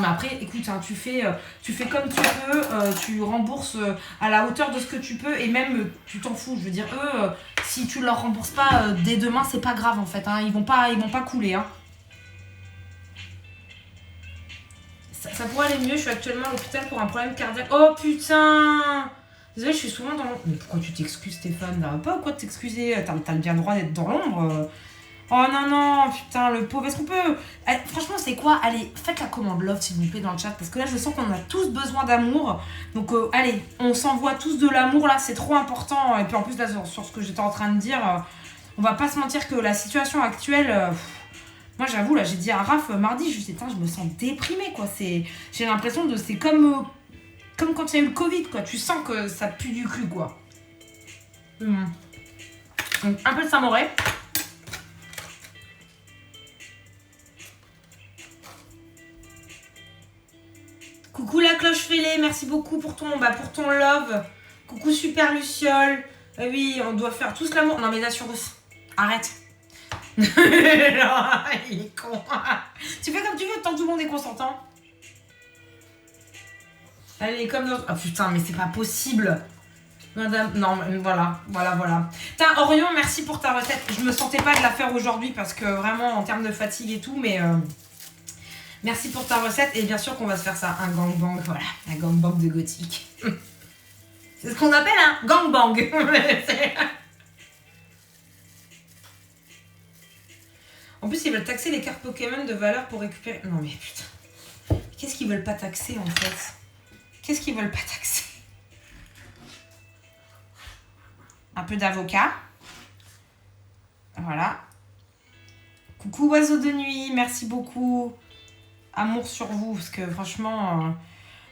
mais après, écoute, hein, tu fais comme tu peux, tu rembourses à la hauteur de ce que tu peux, et même, tu t'en fous. Je veux dire, eux, si tu leur rembourses pas dès demain, c'est pas grave, en fait. Hein, ils vont pas couler, hein. Ça pourrait aller mieux, je suis actuellement à l'hôpital pour un problème cardiaque. Oh putain! Désolée, je suis souvent dans l'ombre. Mais pourquoi tu t'excuses, Stéphane? T'as pas ou quoi de t'excuser? T'as bien le droit d'être dans l'ombre. Oh non, putain, le pauvre. Est-ce qu'on peut... franchement, c'est quoi? Allez, faites la commande love, s'il vous plaît, dans le chat. Parce que là, je sens qu'on a tous besoin d'amour. Donc, allez, on s'envoie tous de l'amour, là. C'est trop important. Et puis, en plus, là, sur ce que j'étais en train de dire, on va pas se mentir que la situation actuelle... moi, j'avoue, là, j'ai dit à Raph mardi, je me sens déprimée, quoi. J'ai l'impression de... C'est comme quand il y a eu le Covid, quoi. Tu sens que ça pue du cul, quoi. Donc, un peu de samouraï. Coucou la cloche fêlée, merci beaucoup pour ton love. Coucou Super Luciole. Oui, on doit faire tous l'amour. Non mais là sur arrête. Non, il est con. Tu fais comme tu veux, tant que tout le monde est consentant. Allez, comme dans... Oh putain, mais c'est pas possible. Madame, non, voilà. Putain, Orion, merci pour ta recette. Je me sentais pas de la faire aujourd'hui parce que vraiment, en termes de fatigue et tout, mais... merci pour ta recette. Et bien sûr qu'on va se faire ça, un gangbang. Voilà, un gangbang de gothique. C'est ce qu'on appelle un gangbang. En plus, ils veulent taxer les cartes Pokémon de valeur pour récupérer... Non mais putain. Qu'est-ce qu'ils veulent pas taxer en fait? Qu'est-ce qu'ils veulent pas taxer? Un peu d'avocat. Voilà. Coucou oiseau de nuit, merci beaucoup. Amour sur vous, parce que franchement...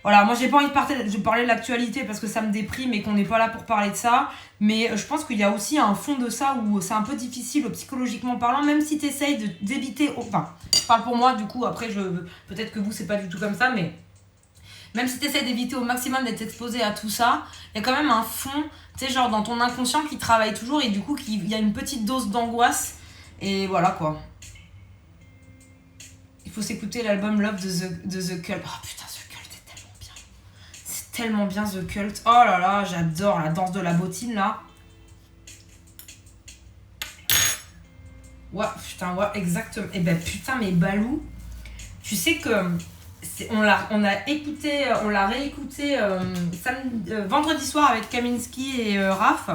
voilà, moi j'ai pas envie de parler de l'actualité parce que ça me déprime et qu'on n'est pas là pour parler de ça. Mais je pense qu'il y a aussi un fond de ça où c'est un peu difficile psychologiquement parlant, même si tu essayes d'éviter... Enfin, je parle pour moi, du coup, après, peut-être que vous, c'est pas du tout comme ça, mais... même si tu essaies d'éviter au maximum d'être exposé à tout ça, il y a quand même un fond, tu sais, genre dans ton inconscient qui travaille toujours et du coup, il y a une petite dose d'angoisse. Et voilà, quoi. Il faut s'écouter l'album Love de The Cult. Oh putain, The Cult est tellement bien. C'est tellement bien The Cult. Oh là là, j'adore la danse de la bottine là. Ouais, putain, ouais, exactement. Et ben putain, mais Balou, tu sais que on l'a réécouté vendredi soir avec Kaminski et Raph.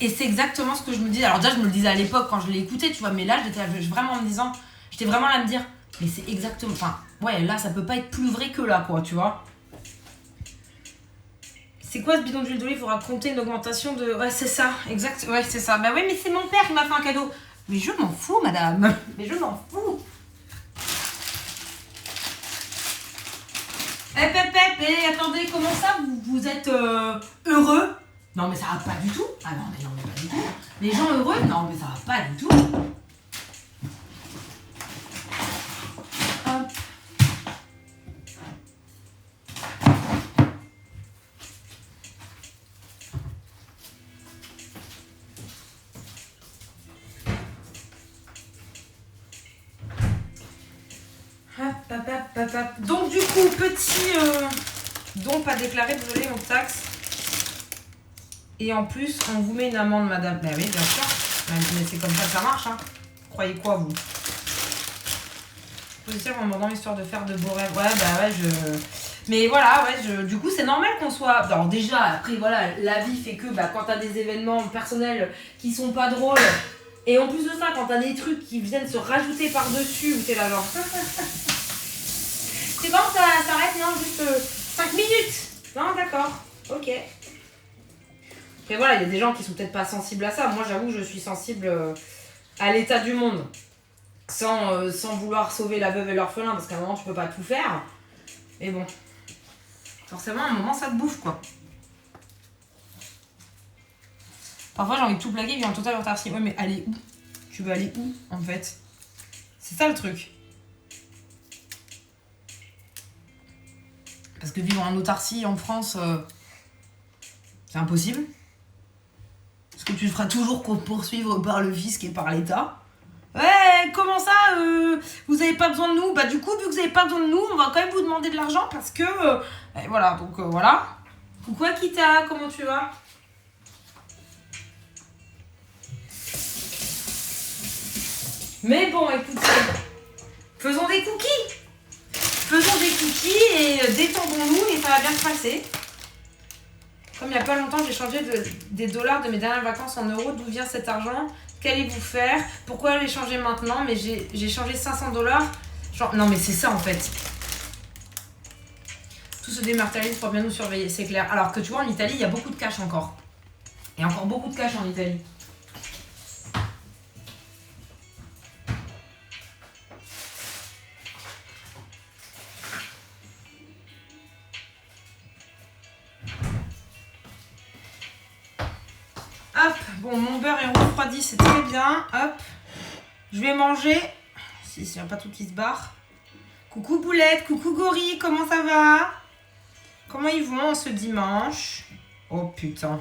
Et c'est exactement ce que je me disais. Alors déjà, je me le disais à l'époque quand je l'ai écouté, tu vois, mais là, j'étais vraiment là à me dire, mais c'est exactement... Enfin, ouais, là, ça peut pas être plus vrai que là, quoi, tu vois. C'est quoi ce bidon d'huile d'olive? Il faudra compter une augmentation de... Ouais, c'est ça, exact. Ouais, c'est ça. Bah ouais, mais c'est mon père qui m'a fait un cadeau. Mais je m'en fous, madame. Mais je m'en fous. Attendez, comment ça, vous êtes heureux? Non, mais ça va pas du tout. Ah non, mais pas du tout. Les gens heureux? Non, mais ça va pas du tout. Donc du coup, petit don pas déclaré, désolé, on taxe. Et en plus, on vous met une amende, madame. Ben oui, bien sûr. Mais c'est comme ça que ça marche, hein. Croyez quoi, vous? Position en demandant histoire de faire de beaux rêves. Ouais, bah ouais, mais voilà, ouais, du coup, c'est normal qu'on soit... Alors déjà, après, voilà, la vie fait que quand t'as des événements personnels qui sont pas drôles, et en plus de ça, quand t'as des trucs qui viennent se rajouter par-dessus, où t'es là genre... C'est bon, ça s'arrête, non? Juste 5 minutes. Non, d'accord. Ok. Après voilà, il y a des gens qui sont peut-être pas sensibles à ça. Moi, j'avoue, je suis sensible à l'état du monde. Sans vouloir sauver la veuve et l'orphelin, parce qu'à un moment, tu peux pas tout faire. Mais bon. Forcément, à un moment, ça te bouffe, quoi. Parfois, j'ai envie de tout plaquer, puis en total autarcie. Ouais, mais aller où? Tu veux aller où, en fait? C'est ça, le truc. Parce que vivre en autarcie en France, c'est impossible. Parce que tu te feras toujours poursuivre par le fisc et par l'État. Ouais, comment ça, vous avez pas besoin de nous? Bah du coup, vu que vous avez pas besoin de nous, on va quand même vous demander de l'argent parce que... voilà, donc voilà. Coucou Akita, comment tu vas? Mais bon, écoutez, faisons des cookies. Faisons des cookies et détendons-nous et ça va bien se passer. Comme il n'y a pas longtemps, j'ai changé des dollars de mes dernières vacances en euros. D'où vient cet argent? Qu'allez-vous faire? Pourquoi les changer maintenant? Mais j'ai changé 500 dollars. Non, mais c'est ça en fait. Tout se dématérialise pour bien nous surveiller, c'est clair. Alors que tu vois, en Italie, il y a beaucoup de cash encore. Il y a encore beaucoup de cash en Italie. Hop, bon, mon beurre est refroidi, c'est très bien. Hop, je vais manger. Si, il n'y a pas tout qui se barre. Coucou Boulette, coucou Gori, comment ça va? Comment ils vont ce dimanche? Oh putain.